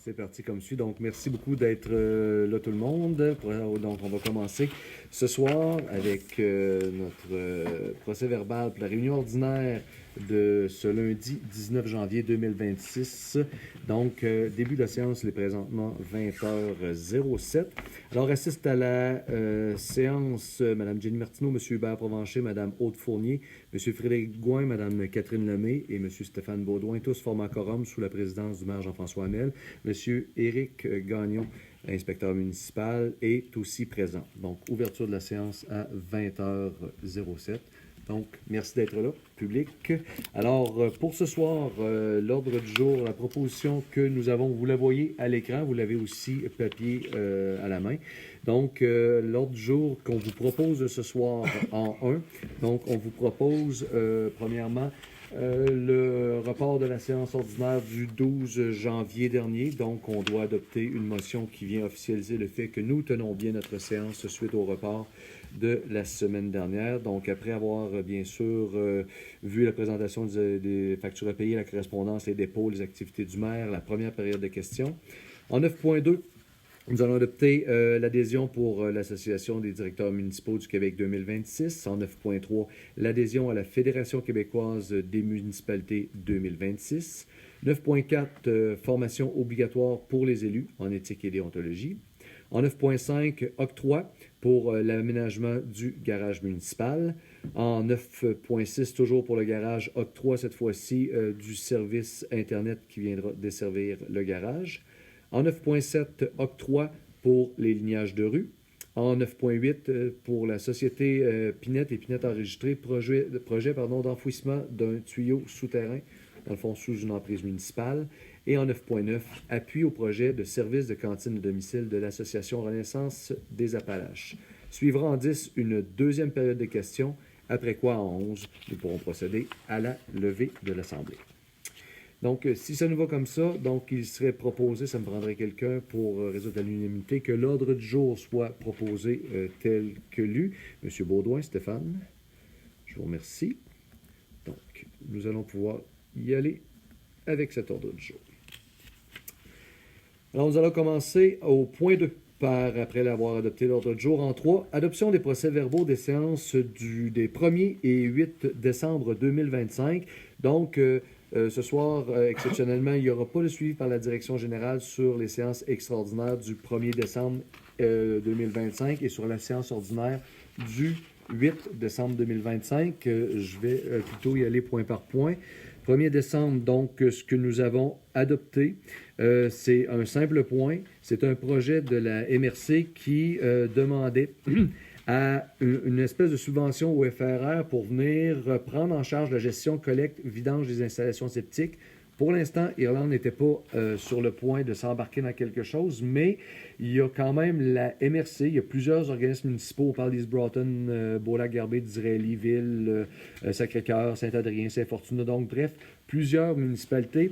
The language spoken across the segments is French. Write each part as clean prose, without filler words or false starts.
C'est parti comme suit. Donc, merci beaucoup d'être là tout le monde. Donc, on va commencer ce soir avec notre procès verbal pour la réunion ordinaire de ce lundi 19 janvier 2026. Donc, début de la séance, il est présentement 20h07. Alors, assiste à la séance Mme Jenny Martineau, M. Hubert Provencher, Mme Aude Fournier, M. Frédéric Gouin, Mme Catherine Lemay et M. Stéphane Baudouin, tous formant quorum sous la présidence du maire Jean-François Hamel. M. Éric Gagnon, inspecteur municipal, est aussi présent. Donc, ouverture de la séance à 20h07. Donc, merci d'être là, public. Alors, pour ce soir, l'ordre du jour, la proposition que nous avons, vous la voyez à l'écran, vous l'avez aussi papier à la main. Donc, l'ordre du jour qu'on vous propose ce soir en 1. Donc, on vous propose, premièrement, le report de la séance ordinaire du 12 janvier dernier. Donc, on doit adopter une motion qui vient officialiser le fait que nous tenons bien notre séance suite au report de la semaine dernière. Donc, après avoir, bien sûr, vu la présentation des factures à payer, la correspondance, les dépôts, les activités du maire, la première période de questions. En 9.2, nous allons adopter l'adhésion pour l'Association des directeurs municipaux du Québec 2026. En 9.3, l'adhésion à la Fédération québécoise des municipalités 2026. 9.4, formation obligatoire pour les élus en éthique et déontologie. En 9.5, octroi pour l'aménagement du garage municipal. En 9.6, toujours pour le garage, octroi cette fois-ci du service Internet qui viendra desservir le garage. En 9.7, octroi pour les lignages de rue. En 9.8, pour la société Pinette et Pinette enregistrée, projet d'enfouissement d'un tuyau souterrain, dans le fond sous une emprise municipale. Et en 9.9, appui au projet de service de cantine de domicile de l'Association Renaissance des Appalaches. Suivra en 10 une deuxième période de questions, après quoi en 11, nous pourrons procéder à la levée de l'Assemblée. Donc, si ça nous va comme ça, donc il serait proposé, ça me prendrait quelqu'un pour résoudre à l'unanimité, que l'ordre du jour soit proposé tel que lu. Monsieur Baudouin, Stéphane, je vous remercie. Donc, nous allons pouvoir y aller avec cet ordre du jour. Alors, nous allons commencer au point 2, après l'avoir adopté l'ordre du jour en 3. Adoption des procès-verbaux des séances des 1er et 8 décembre 2025. Donc, ce soir, exceptionnellement, il n'y aura pas de suivi par la direction générale sur les séances extraordinaires du 1er décembre 2025 et sur la séance ordinaire du 8 décembre 2025. Je vais plutôt y aller point par point. 1er décembre, donc, ce que nous avons adopté, c'est un simple point. C'est un projet de la MRC qui demandait à une espèce de subvention au FRR pour venir prendre en charge la gestion, collecte, vidange des installations septiques. Pour l'instant, Irlande n'était pas sur le point de s'embarquer dans quelque chose, mais il y a quand même la MRC, il y a plusieurs organismes municipaux, on parle d'East Broughton, Beaulac-Garbet, Disraeli-Ville, Sacré-Cœur, Saint-Adrien, Saint-Fortuna, donc bref, plusieurs municipalités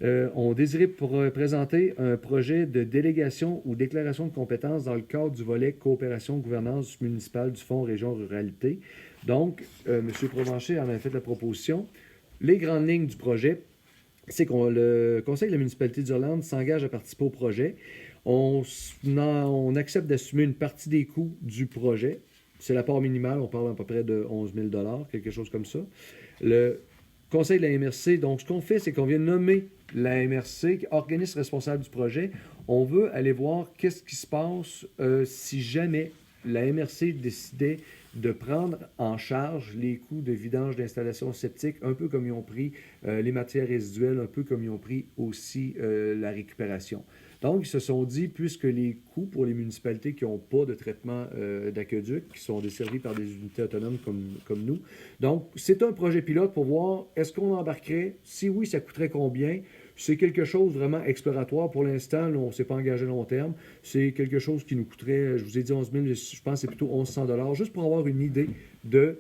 ont désiré présenter un projet de délégation ou déclaration de compétences dans le cadre du volet coopération gouvernance municipale du Fonds Région Ruralité. Donc, M. Provencher en a fait la proposition. Les grandes lignes du projet, c'est que le Conseil de la municipalité d'Irlande s'engage à participer au projet. On accepte d'assumer une partie des coûts du projet. C'est la part minimale, on parle à peu près de 11 000 $, quelque chose comme ça. Le Conseil de la MRC, donc ce qu'on fait, c'est qu'on vient nommer la MRC, organisme responsable du projet. On veut aller voir qu'est-ce qui se passe si jamais la MRC décidait de prendre en charge les coûts de vidange d'installations septiques, un peu comme ils ont pris les matières résiduelles, un peu comme ils ont pris aussi la récupération. Donc, ils se sont dit, puisque les coûts pour les municipalités qui n'ont pas de traitement d'aqueduc, qui sont desservis par des unités autonomes comme nous, donc c'est un projet pilote pour voir, est-ce qu'on embarquerait? Si oui, ça coûterait combien? C'est quelque chose vraiment exploratoire. Pour l'instant, là, on ne s'est pas engagé à long terme. C'est quelque chose qui nous coûterait, je vous ai dit 11 000, je pense que c'est plutôt 1 100 $, juste pour avoir une idée de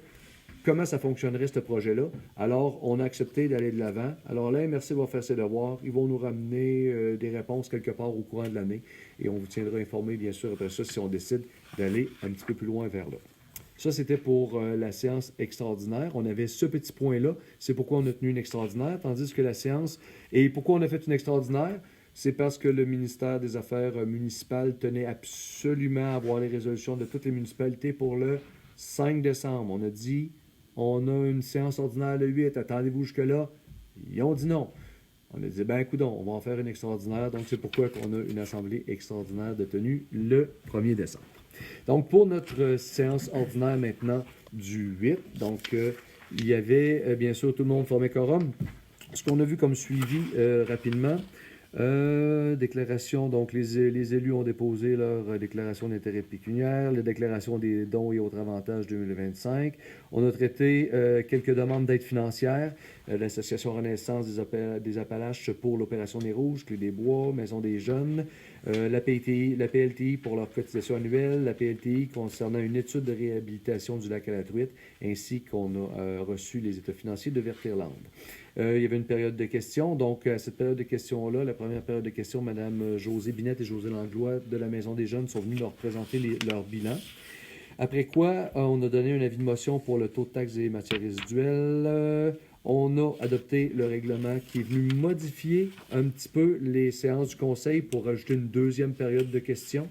comment ça fonctionnerait, ce projet-là. Alors, on a accepté d'aller de l'avant. Alors là, MRC va faire ses devoirs. Ils vont nous ramener des réponses quelque part au courant de l'année. Et on vous tiendra informé, bien sûr, après ça, si on décide d'aller un petit peu plus loin vers là. Ça, c'était pour la séance extraordinaire. On avait ce petit point-là. C'est pourquoi on a tenu une extraordinaire. Tandis que la séance... Et pourquoi on a fait une extraordinaire? c'est parce que le ministère des Affaires municipales tenait absolument à avoir les résolutions de toutes les municipalités pour le 5 décembre. On a dit, on a une séance ordinaire le 8, attendez-vous jusque-là. Ils ont dit non. On a dit, ben coudonc, on va en faire une extraordinaire. Donc, c'est pourquoi on a une assemblée extraordinaire de tenue le 1er décembre. Donc, pour notre séance ordinaire maintenant du 8, donc, il y avait, bien sûr, tout le monde formait quorum. Ce qu'on a vu comme suivi rapidement, déclaration, donc les élus ont déposé leur déclaration d'intérêt pécuniaire, la déclaration des dons et autres avantages 2025. On a traité quelques demandes d'aide financière, l'Association Renaissance des Appalaches pour l'Opération des Rouges, Clé des Bois, Maison des Jeunes, la PLTI pour leur cotisation annuelle, la PLTI concernant une étude de réhabilitation du lac à la truite, ainsi qu'on a reçu les états financiers de Vertirland. Il y avait une période de questions. Donc, à cette période de questions-là, la première période de questions, Mme Josée Binette et José Langlois de la Maison des Jeunes sont venus leur présenter leur bilan. Après quoi, on a donné un avis de motion pour le taux de taxe des matières résiduelles. On a adopté le règlement qui est venu modifier un petit peu les séances du Conseil pour rajouter une deuxième période de questions.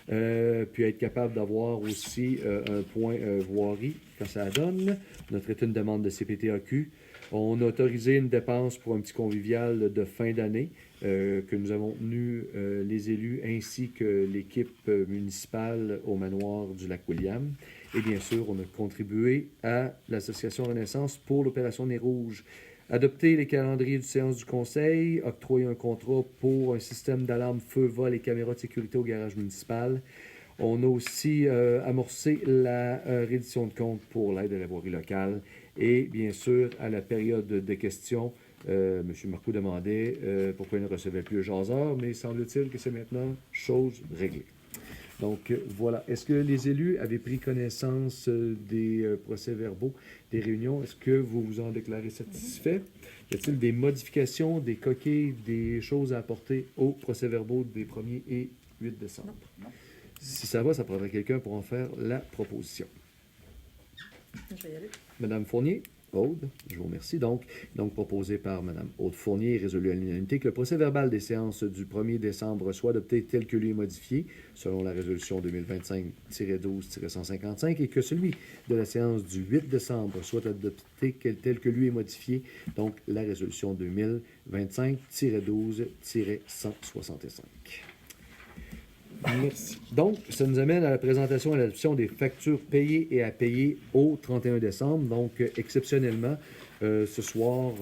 Puis être capable d'avoir aussi un point voirie quand ça donne. On a traité une demande de CPTAQ. On a autorisé une dépense pour un petit convivial de fin d'année que nous avons tenu les élus ainsi que l'équipe municipale au manoir du Lac-William. Et bien sûr, on a contribué à l'Association Renaissance pour l'Opération Nez Rouge. Adopter les calendriers de séance du Conseil, octroyer un contrat pour un système d'alarme feu, vol et caméras de sécurité au garage municipal. On a aussi amorcé la reddition de comptes pour l'aide à la voirie locale. Et bien sûr, à la période de questions, M. Marcoux demandait pourquoi il ne recevait plus le jaseur, mais semble-t-il que c'est maintenant chose réglée. Donc voilà. Est-ce que les élus avaient pris connaissance des procès-verbaux des réunions? Est-ce que vous vous en déclarez satisfait? Y a-t-il des modifications, des coquilles, des choses à apporter aux procès-verbaux des 1er et 8 décembre? Non. Si ça va, ça prendrait quelqu'un pour en faire la proposition. Je vais y aller. Madame Fournier, Aude, je vous remercie. Donc proposé par Madame Aude Fournier, résolu à l'unanimité, que le procès-verbal des séances du 1er décembre soit adopté tel que lui est modifié, selon la résolution 2025-12-155, et que celui de la séance du 8 décembre soit adopté tel que lui est modifié, donc la résolution 2025-12-165. Merci. Donc, ça nous amène à la présentation et à l'adoption des factures payées et à payer au 31 décembre. Donc, exceptionnellement, ce soir,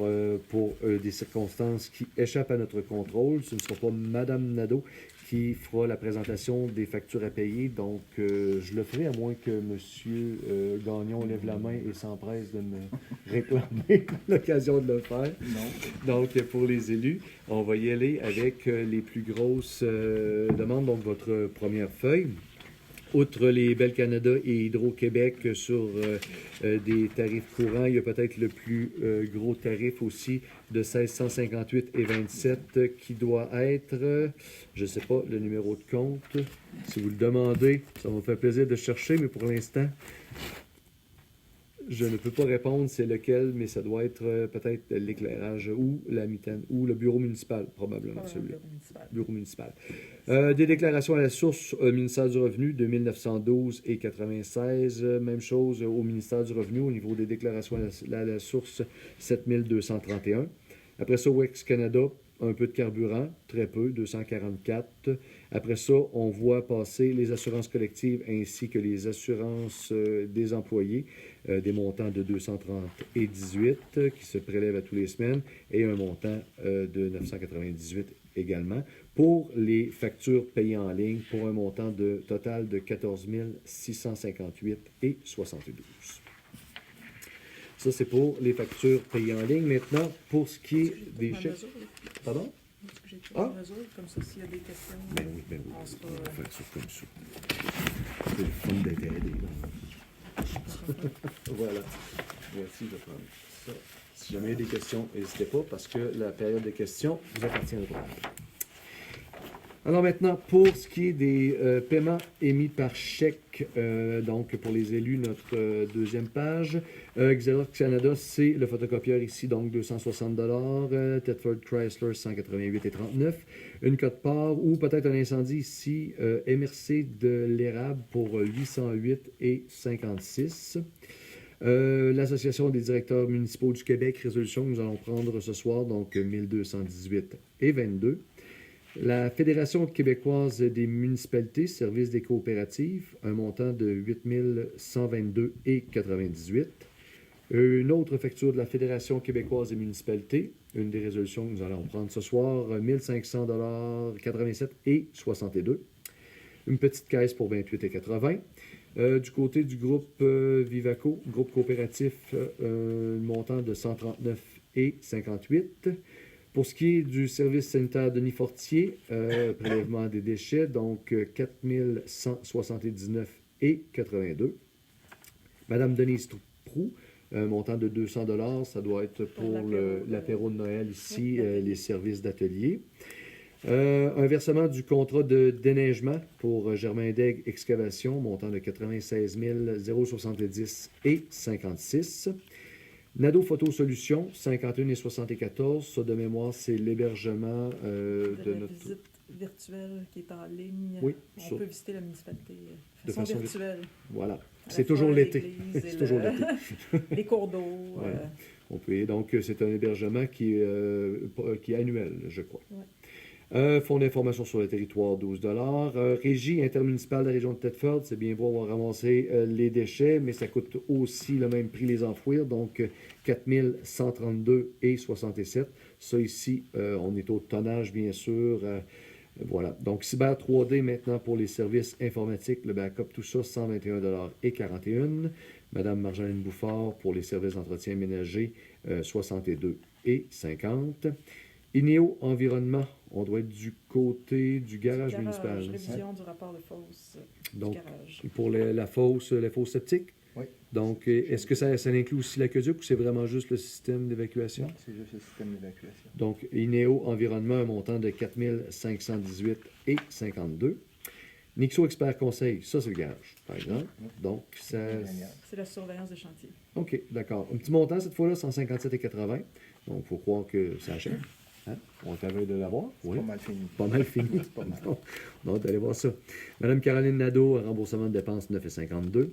pour des circonstances qui échappent à notre contrôle, ce ne sera pas Mme Nadeau qui fera la présentation des factures à payer. Donc, je le ferai à moins que M. Gagnon lève la main et s'empresse de me réclamer l'occasion de le faire. Non. Donc, pour les élus, on va y aller avec les plus grosses demandes. Donc, votre première feuille. Outre les Bell Canada et Hydro-Québec sur des tarifs courants, il y a peut-être le plus gros tarif aussi de 1658,27 qui doit être, je ne sais pas, le numéro de compte. Si vous le demandez, ça me fait plaisir de chercher, mais pour l'instant, je ne peux pas répondre c'est lequel, mais ça doit être peut-être l'éclairage ou la mitaine ou le bureau municipal, probablement celui-là. Bureau municipal. Des déclarations à la source au ministère du Revenu de 1912 et 96. Même chose au ministère du Revenu au niveau des déclarations à la source 7231. Après ça, WEX Canada, un peu de carburant, très peu, 244. Après ça, on voit passer les assurances collectives ainsi que les assurances des employés, des montants de 230,18 qui se prélèvent à tous les semaines et un montant de 998 également pour les factures payées en ligne pour un montant total de 14 658,72. Ça, c'est pour les factures payées en ligne. Maintenant, pour ce qui est des chèques... Pardon? Est-ce que j'ai tout en réseau? Comme ça, s'il y a des questions, ben oui. On sera... On va faire ça comme ça. C'est le fun d'être aidé. Voilà. Voici, je vais prendre ça. Si jamais il y a des questions, n'hésitez pas, parce que la période des questions vous appartiendra. Alors maintenant, pour ce qui est des paiements émis par chèque, donc pour les élus, notre deuxième page, Xerox Canada, c'est le photocopieur ici, donc 260 Thetford Chrysler, 188,39 une cote-part ou peut-être un incendie ici, MRC de l'érable pour 808,56 l'Association des directeurs municipaux du Québec, résolution que nous allons prendre ce soir, donc 1218,22 la Fédération québécoise des municipalités, service des coopératives, un montant de 8 122,98 une autre facture de la Fédération québécoise des municipalités, une des résolutions que nous allons prendre ce soir, 1500,87,62 une petite caisse pour 28,80 du côté du groupe Vivaco, groupe coopératif, un montant de 139,58 pour ce qui est du service sanitaire Denis Fortier, prélèvement des déchets, donc 4179,82 Madame Denise Proux, un montant de 200 ça doit être pour l'apéro de Noël ici, les services d'atelier. Un versement du contrat de déneigement pour Germain Daigle Excavation, montant de 96 070,56 Nado Photo Solutions, 51,74 ça de mémoire, c'est l'hébergement de notre visite virtuelle qui est en ligne. Oui, on peut visiter la municipalité de façon virtuelle. Voilà. C'est toujours l'été. C'est toujours l'été. Les cours d'eau. Ouais. On peut, donc, c'est un hébergement qui est annuel, je crois. Ouais. Fonds d'information sur le territoire, 12 Régie intermunicipale de la région de Thetford, c'est bien beau avoir ramassé les déchets, mais ça coûte aussi le même prix les enfouir, donc 4 132,67 ça ici, on est au tonnage, bien sûr. Voilà. Donc, Cyber 3D maintenant pour les services informatiques, le backup, tout ça, 121,41 Madame Marjolaine Bouffard pour les services d'entretien ménager, 62,50 INEO Environnement, on doit être du côté du garage municipal. Révision du rapport de fosse donc, du garage. Pour la fosse septique? Oui. Donc, est-ce que ça inclut aussi l'aqueduc ou c'est vraiment juste le système d'évacuation? Non, c'est juste le système d'évacuation. Donc, INEO Environnement, un montant de 4 518,52 Nixo Expert Conseil, ça c'est le garage, par exemple. Donc, ça... C'est la surveillance de chantier. OK, d'accord. Un petit montant cette fois-là, 157,80 donc, il faut croire que ça achète. Hein? On est à veille de l'avoir. Oui. Pas mal fini. Pas mal fini. Pas mal. Non, allez voir ça. Madame Caroline Nadeau, remboursement de dépenses 9,52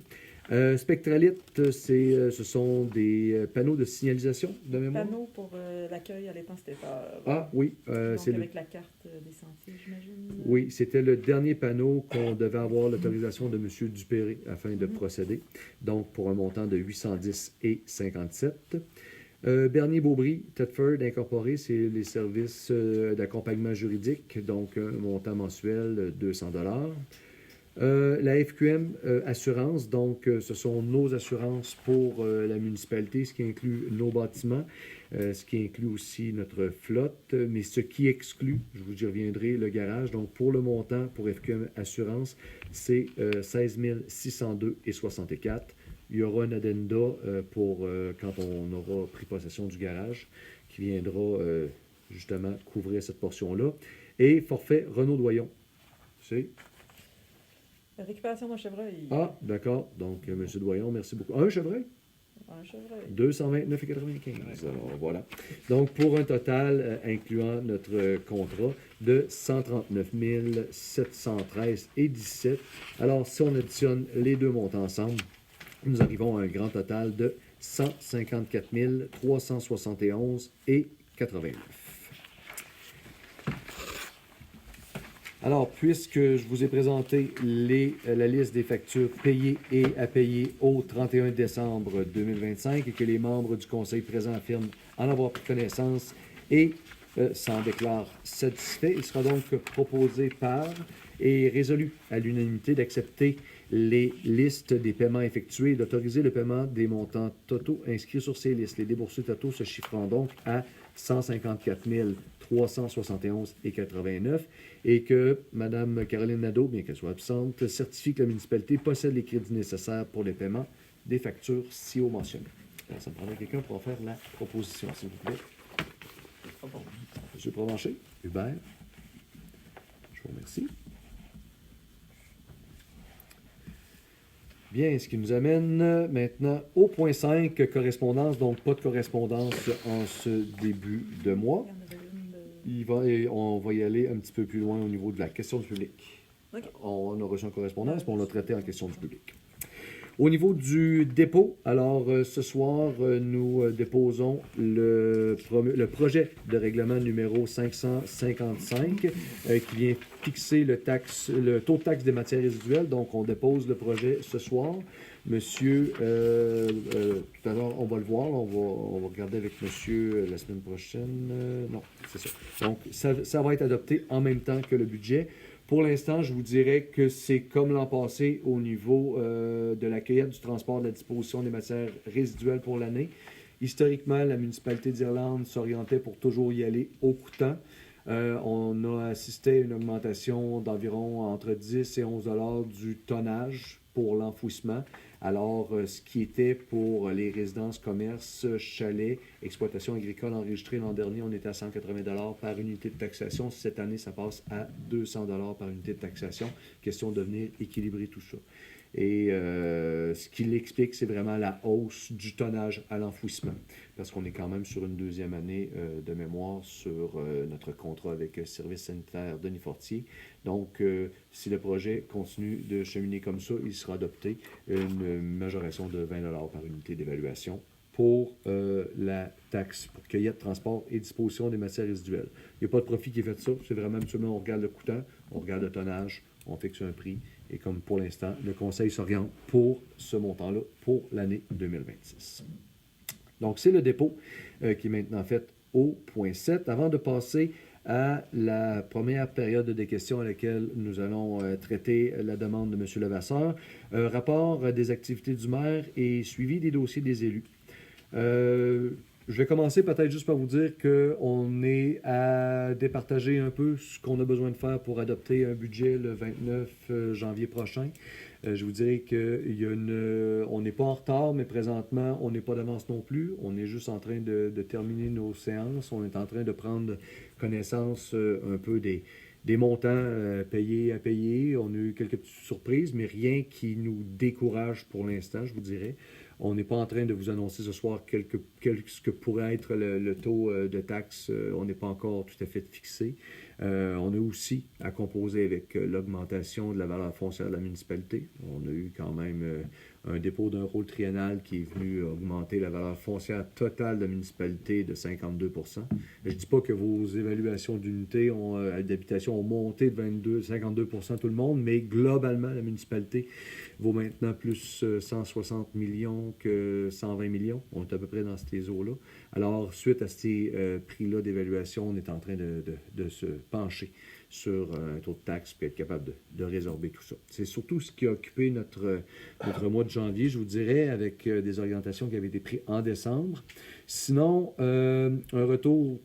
Spectralite, ce sont des panneaux de signalisation de mémoire? Panneaux pour l'accueil à l'étang Stéphane. Ah oui. C'est avec la carte des sentiers, j'imagine. Oui, c'était le dernier panneau qu'on devait avoir l'autorisation de M. Dupéré afin de procéder. Donc, pour un montant de 810,57 Bernier-Beaubry, Thetford Incorporé, c'est les services d'accompagnement juridique, donc un montant mensuel 200 la FQM Assurance, donc ce sont nos assurances pour la municipalité, ce qui inclut nos bâtiments, ce qui inclut aussi notre flotte, mais ce qui exclut, je vous y reviendrai, le garage. Donc pour le montant, pour FQM Assurance, c'est 16 602,64 Il y aura un addenda pour quand on aura pris possession du garage qui viendra justement couvrir cette portion-là. Et forfait Renaud-Doyon. C'est la récupération d'un chevreuil. Ah, d'accord. Donc, M. Doyon, merci beaucoup. Un chevreuil? Un chevreuil. 229,95 Alors, voilà. Donc, pour un total, incluant notre contrat, de 139 713,17 Alors, si on additionne les deux montants ensemble, nous arrivons à un grand total de 154 371,89 Alors, puisque je vous ai présenté la liste des factures payées et à payer au 31 décembre 2025 et que les membres du Conseil présents affirment en avoir pris connaissance et s'en déclarent satisfaits, il sera donc proposé par et résolu à l'unanimité d'accepter les listes des paiements effectués et d'autoriser le paiement des montants totaux inscrits sur ces listes. Les déboursés totaux se chiffrant donc à 154 371,89 et que Mme Caroline Nadeau, bien qu'elle soit absente, certifie que la municipalité possède les crédits nécessaires pour les paiements des factures si haut mentionnées. Alors, ça me prendrait quelqu'un pour en faire la proposition, s'il vous plaît. M. Provencher, Hubert. Je vous remercie. Bien, ce qui nous amène maintenant au point 5, correspondance. Donc, pas de correspondance en ce début de mois. Il y en avait une de... On va y aller un petit peu plus loin au niveau de la question du public. OK. On a reçu une correspondance, puis on l'a traité en question du public. Au niveau du dépôt, alors ce soir, nous déposons le projet de règlement numéro 555 qui vient fixer le taux de taxe des matières résiduelles. Donc, on dépose le projet ce soir. Monsieur, tout à l'heure, on va le voir. On va regarder avec monsieur la semaine prochaine. Non, c'est ça. Donc, ça va être adopté en même temps que le budget. Pour l'instant, je vous dirais que c'est comme l'an passé au niveau de la cueillette, du transport, de la disposition des matières résiduelles pour l'année. Historiquement, la municipalité d'Irlande s'orientait pour toujours y aller au coûtant. On a assisté à une augmentation d'environ entre 10 et 11 $ du tonnage pour l'enfouissement. Alors, ce qui était pour les résidences, commerces, chalets, exploitation agricole enregistrée l'an dernier, on était à 180 $ par unité de taxation. Cette année, ça passe à 200 $ par unité de taxation. Question de venir équilibrer tout ça. Et ce qui l'explique, c'est vraiment la hausse du tonnage à l'enfouissement, parce qu'on est quand même sur une deuxième année de mémoire sur notre contrat avec Service sanitaire Denis Fortier. Donc, si le projet continue de cheminer comme ça, il sera adopté une majoration de 20 $ par unité d'évaluation pour la taxe pour cueillette, transport et disposition des matières résiduelles. Il n'y a pas de profit qui est fait de ça. C'est vraiment absolument, on regarde le coûtant, on regarde le tonnage, on fixe un prix. Et comme pour l'instant, le Conseil s'oriente pour ce montant-là pour l'année 2026. Donc, c'est le dépôt qui est maintenant fait au point 7. Avant de passer à la première période de questions à laquelle nous allons traiter la demande de M. Levasseur, rapport des activités du maire et suivi des dossiers des élus. Je vais commencer peut-être juste par vous dire qu'on est à départager un peu ce qu'on a besoin de faire pour adopter un budget le 29 janvier prochain. Je vous dirais qu'on n'est pas en retard, mais présentement, on n'est pas d'avance non plus. On est juste en train de terminer nos séances. On est en train de prendre connaissance un peu des montants payés à payer. On a eu quelques petites surprises, mais rien qui nous décourage pour l'instant, je vous dirais. On n'est pas en train de vous annoncer ce soir ce que pourrait être le taux de taxe. On n'est pas encore tout à fait fixé. On a aussi à composer avec l'augmentation de la valeur foncière de la municipalité. On a eu quand même un dépôt d'un rôle triennal qui est venu augmenter la valeur foncière totale de la municipalité de 52 %. Je ne dis pas que vos évaluations d'unités d'habitation ont monté de 52 % tout le monde, mais globalement, la municipalité vaut maintenant plus 160 millions que 120 millions. On est à peu près dans ces eaux-là. Alors, suite à ces prix-là d'évaluation, on est en train de se pencher sur un taux de taxe puis être capable de résorber tout ça. C'est surtout ce qui a occupé notre mois de janvier, je vous dirais, avec des orientations qui avaient été prises en décembre. Sinon, un retour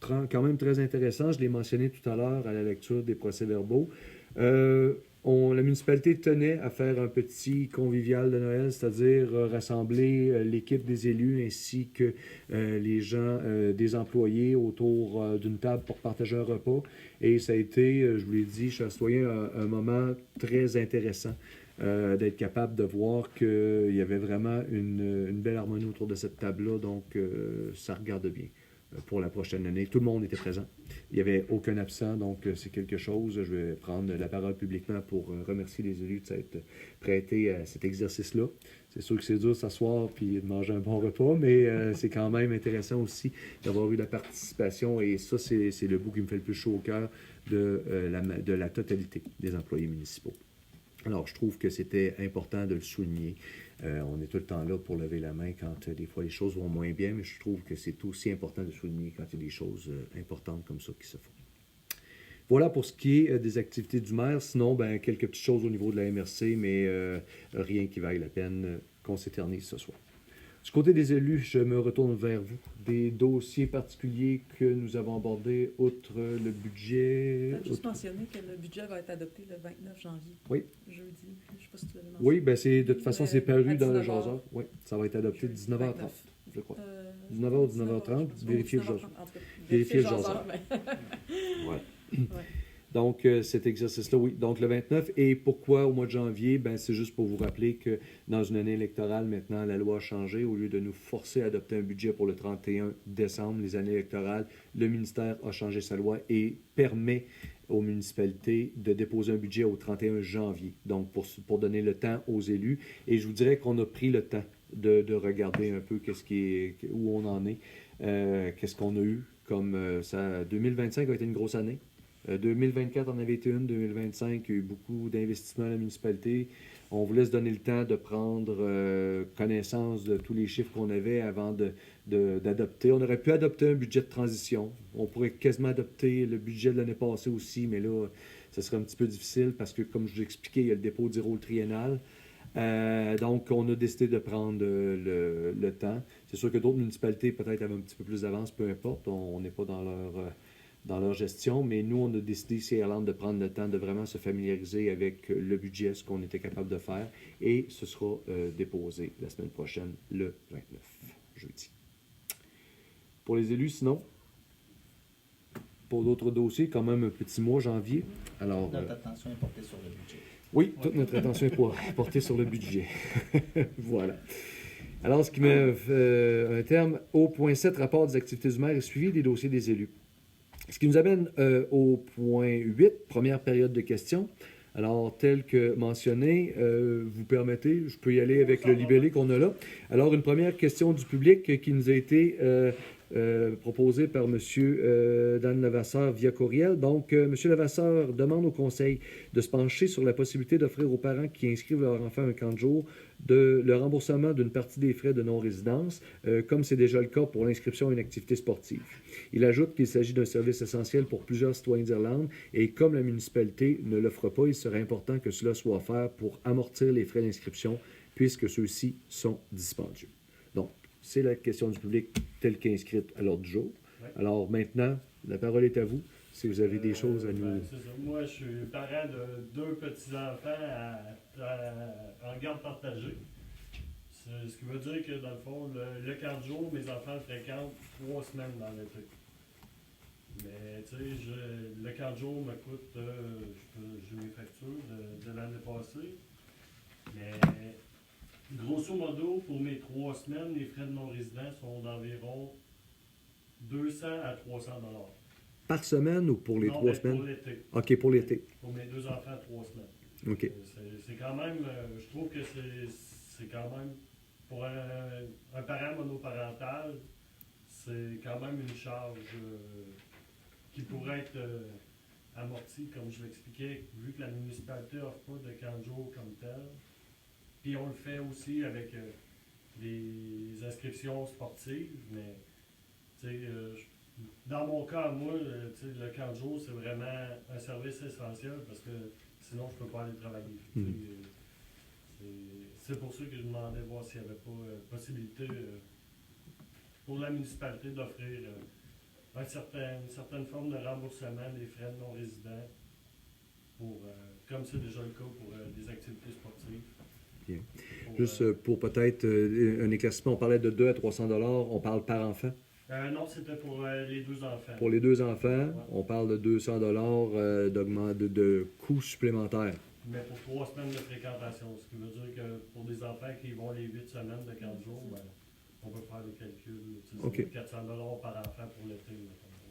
quand même très intéressant, je l'ai mentionné tout à l'heure à la lecture des procès-verbaux. La municipalité tenait à faire un petit convivial de Noël, c'est-à-dire rassembler l'équipe des élus ainsi que les gens, des employés autour d'une table pour partager un repas. Et ça a été, je vous l'ai dit, chers citoyens, un moment très intéressant d'être capable de voir qu'il y avait vraiment une belle harmonie autour de cette table-là. Donc, ça regarde bien pour la prochaine année. Tout le monde était présent. Il n'y avait aucun absent, donc c'est quelque chose. Je vais prendre la parole publiquement pour remercier les élus de s'être prêtés à cet exercice-là. C'est sûr que c'est dur de s'asseoir puis de manger un bon repas, mais c'est quand même intéressant aussi d'avoir eu la participation, et ça, c'est le bout qui me fait le plus chaud au cœur de la totalité des employés municipaux. Alors, je trouve que c'était important de le souligner. On est tout le temps là pour lever la main quand des fois les choses vont moins bien, mais je trouve que c'est aussi important de souligner quand il y a des choses importantes comme ça qui se font. Voilà pour ce qui est des activités du maire. Sinon, quelques petites choses au niveau de la MRC, mais rien qui vaille la peine qu'on s'éternise ce soir. Du côté des élus, je me retourne vers vous. Des dossiers particuliers que nous avons abordés, outre le budget. Juste mentionner que le budget va être adopté le 29 janvier. Oui. Jeudi. Je ne sais pas si tu l'avais mentionné. Oui, de toute façon, c'est paru dans le 19 h. jaseur. Oui, ça va être adopté 19h30, je crois. 19h ou 19h30, vérifiez le jaseur. Vérifiez le jaseur. Ouais. Donc, cet exercice-là, oui. Donc, le 29. Et pourquoi au mois de janvier? Ben, c'est juste pour vous rappeler que dans une année électorale, maintenant, la loi a changé. Au lieu de nous forcer à adopter un budget pour le 31 décembre, les années électorales, le ministère a changé sa loi et permet aux municipalités de déposer un budget au 31 janvier. Donc, pour donner le temps aux élus. Et je vous dirais qu'on a pris le temps de regarder un peu où on en est, qu'est-ce qu'on a eu. Comme ça, 2025 a été une grosse année. 2024 en avait été une, 2025, il y a eu beaucoup d'investissements à la municipalité. On voulait se donner le temps de prendre connaissance de tous les chiffres qu'on avait avant d'adopter. On aurait pu adopter un budget de transition. On pourrait quasiment adopter le budget de l'année passée aussi, mais là, ce serait un petit peu difficile parce que, comme je vous expliquais, il y a le dépôt du rôle triennal. Donc, on a décidé de prendre le temps. C'est sûr que d'autres municipalités peut-être avaient un petit peu plus d'avance, peu importe. On n'est pas dans leur gestion, mais nous, on a décidé ici à Irlande de prendre le temps de vraiment se familiariser avec le budget, ce qu'on était capable de faire, et ce sera déposé la semaine prochaine, le 29, jeudi. Pour les élus, sinon, pour d'autres dossiers, quand même un petit mois, janvier. Alors, notre attention est portée sur le budget. Oui, toute notre attention est portée sur le budget. Voilà. Alors, ce qui met un terme au point 7, rapport des activités du maire et suivi des dossiers des élus. Ce qui nous amène au point 8, première période de questions. Alors, tel que mentionné, vous permettez, je peux y aller avec le libellé qu'on a là. Alors, une première question du public qui nous a été proposée par M. Dan Levasseur via courriel. Donc, M. Levasseur demande au Conseil de se pencher sur la possibilité d'offrir aux parents qui inscrivent leur enfant à un camp de jour le remboursement d'une partie des frais de non-résidence, comme c'est déjà le cas pour l'inscription à une activité sportive. Il ajoute qu'il s'agit d'un service essentiel pour plusieurs citoyens d'Irlande et comme la municipalité ne l'offre pas, il serait important que cela soit offert pour amortir les frais d'inscription puisque ceux-ci sont dispendieux. Donc, c'est la question du public telle qu'inscrite à l'ordre du jour. Oui. Alors maintenant, la parole est à vous. Si vous avez des choses à nous... C'est ça. Moi, je suis parent de 2 petits-enfants en garde partagée. Ce qui veut dire que, dans le fond, le 4 jours, mes enfants le fréquentent 3 semaines dans l'été. Mais, tu sais, le 4 jours me coûte, j'ai mes factures de l'année passée. Mais, grosso modo, pour mes 3 semaines, les frais de non-résident sont d'environ 200 à 300 $. Par semaine ou pour les Non, 3 mais semaines? pour l'été. OK, pour l'été. Pour mes 2 enfants, 3 semaines. OK. C'est quand même, je trouve que c'est quand même, pour un parent monoparental, c'est quand même une charge qui pourrait être amortie, comme je l'expliquais, vu que la municipalité n'offre pas de camp de jour comme tel. Puis on le fait aussi avec les inscriptions sportives, mais tu sais, dans mon cas, moi, le camp de jour, c'est vraiment un service essentiel parce que sinon, je ne peux pas aller travailler. C'est pour ça que je demandais voir s'il n'y avait pas possibilité pour la municipalité d'offrir une certaine forme de remboursement des frais de non-résidents, comme c'est déjà le cas pour des activités sportives. Bien. Juste pour peut-être un éclaircissement, on parlait de 200 à 300 $, on parle par enfant? Non, c'était pour les 2 enfants. Pour les 2 enfants, Ouais. on parle de 200 $ de coûts supplémentaires. Mais pour 3 semaines de fréquentation, ce qui veut dire que pour des enfants qui vont les 8 semaines de 15 jours, ben, on peut faire les calculs. OK. 400 $ par enfant pour l'été.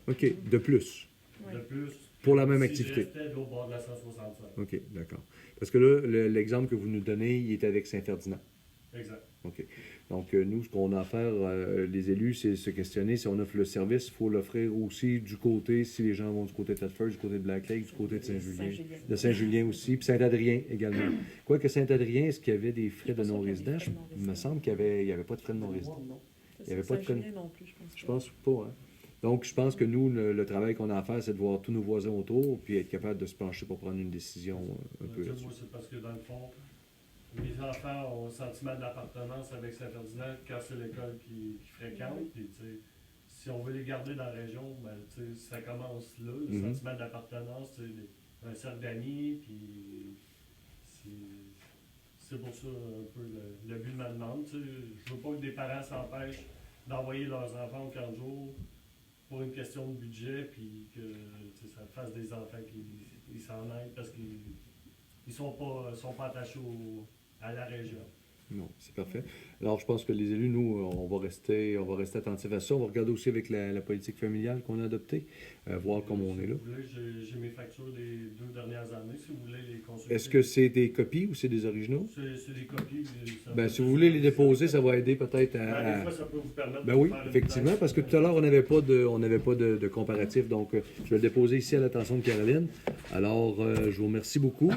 OK, de plus, Ouais. De plus, pour la même si activité. je restais au bord de la 165. OK, d'accord. Parce que là, l'exemple que vous nous donnez, il est avec Saint-Ferdinand. Exact. OK. Donc, nous, ce qu'on a à faire, les élus, c'est se questionner. Si on offre le service, il faut l'offrir aussi du côté, si les gens vont du côté de Thetford, du côté de Black Lake, du côté de Saint-Julien. De Saint-Julien aussi, puis Saint-Adrien également. Quoique Saint-Adrien, est-ce qu'il y avait des frais de non-résident? Il me semble qu'il n'y avait pas de frais de non-résident. Il y avait pas de Saint-Julien non plus, je pense. Je pense pas, hein? Donc, je pense que nous, le travail qu'on a à faire, c'est de voir tous nos voisins autour, puis être capable de se pencher pour prendre une décision un peu là-dessus. Moi, c'est parce que dans le fond, mes enfants ont un sentiment d'appartenance avec Saint-Ferdinand quand c'est l'école qu'ils fréquentent. Puis, tu sais, si on veut les garder dans la région, ben, tu sais, ça commence là, le Mhm. sentiment d'appartenance, tu sais, un cercle d'amis, puis c'est pour ça un peu le but de ma demande. Tu sais, je veux pas que des parents s'empêchent d'envoyer leurs enfants au camp de jour pour une question de budget, puis que tu sais, ça fasse des enfants qui ils s'en aident parce qu'ils ne sont pas attachés à la région. Non, c'est parfait. Alors, je pense que les élus, nous, on va rester attentifs à ça. On va regarder aussi avec la politique familiale qu'on a adoptée, voir comment on est là. Si vous voulez, j'ai mes factures des 2 dernières années, si vous voulez les consulter. Est-ce que c'est des copies ou c'est des originaux? C'est des copies. Ben, si vous voulez les déposer, ça va aider peut-être Des fois, ça peut vous permettre Ben de oui, faire une effectivement, tâche. parce que tout à l'heure, on n'avait pas de comparatif, donc je vais le déposer ici à l'attention de Caroline. Alors, je vous remercie beaucoup.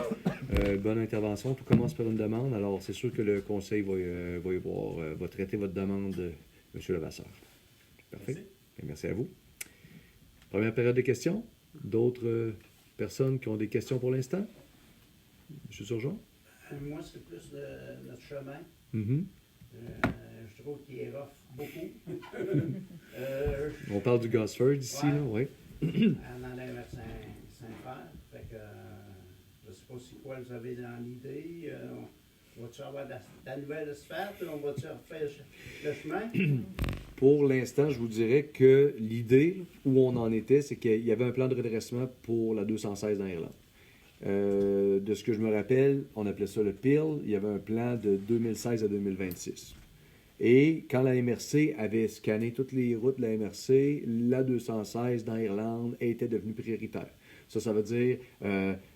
Bonne intervention. Tout commence par une demande. Alors, c'est sûr que le conseil va traiter votre demande, M. Levasseur. Parfait. Merci. Bien, merci à vous. Première période de questions. D'autres personnes qui ont des questions pour l'instant? M. Surgeon? Moi, c'est plus notre chemin. Mhm. Je trouve qu'il est rough beaucoup. On parle du Gosford ici, Ouais. là, oui. En allant vers Saint-Père. Fait que je ne sais pas si quoi vous avez dans l'idée. On va-tu avoir de la nouvelle asphalte? On va-tu refaire le chemin? Pour l'instant, je vous dirais que l'idée où on en était, c'est qu'il y avait un plan de redressement pour la 216 dans l'Irlande. De ce que je me rappelle, on appelait ça le PIL. Il y avait un plan de 2016 à 2026. Et quand la MRC avait scanné toutes les routes de la MRC, la 216 dans l'Irlande était devenue prioritaire. Ça veut dire